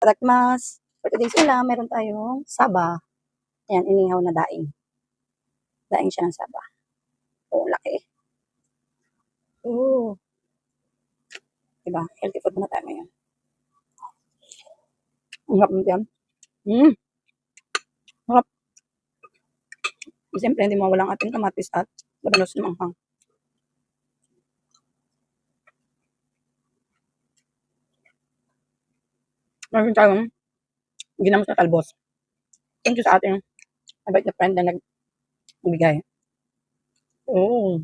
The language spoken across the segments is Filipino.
itadakimasu. For today's ulam, meron tayong saba. Ayan, inihaw na daing. Daing siya ng saba. Oo, laki. Oo. Diba? Healthy food muna tayo ngayon. Ang harap mo yan. Harap. Siyempre, hindi mawala ang ating kamatis at labanos ng manghang. Meron tayong ginamos na talbos. Thank you sa ating mabait na friend na nagbigay. Oo.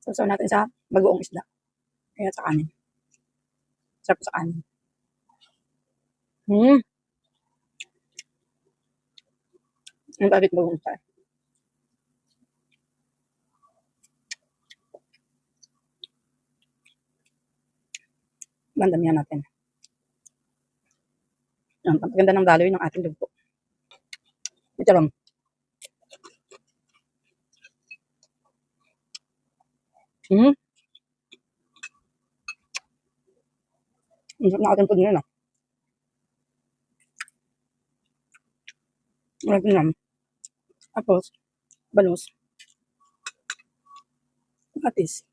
Sasaw natin sa bagoong isda. Kaya sa kanin. Sarap sa kanin. Ang bakit bagoong isda? Bandamihan natin. Ang paganda ng daloy ng ating dugo. Ito lang. Ang sarap na ating food nila. Ang pinam. Tapos, banos. Kamatis.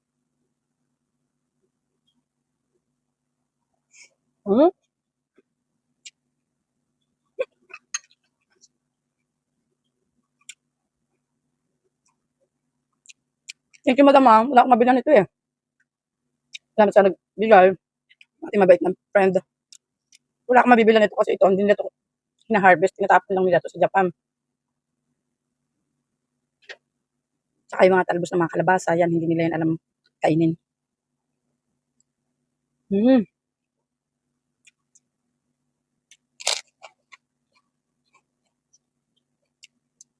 Thank you, madam. Wala akong mabilan ito eh. Salamat sa nagbigay. Ating mabait na friend. Wala akong mabibilan ito kasi ito, hindi nila ito hina-harvest. Tinatapon lang nila ito sa Japan. Tsaka yung mga talbos ng mga kalabasa, yan, hindi nila yan alam kainin.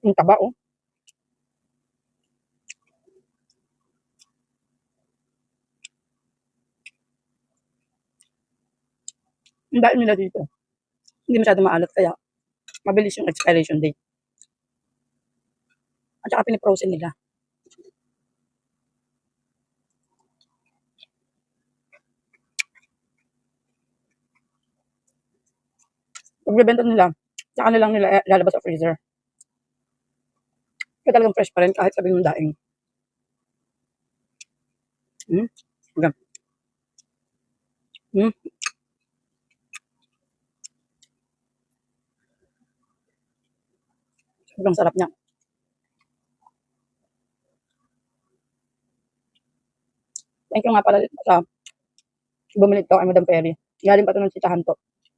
Yung taba, oh. Ang dahil nila dito. Hindi masyado maalat, kaya mabilis yung expiration date. At saka piniprosen nila. Pagbebenta nila, saka nilang nila lalabas sa freezer. Kaya talagang fresh pa rin kahit sabihin mong daing. Hanggang. Sobrang sarap niya. Thank you nga pala sa bumili ito kay Madam Perry. Galing pa ito ng Chichahan to.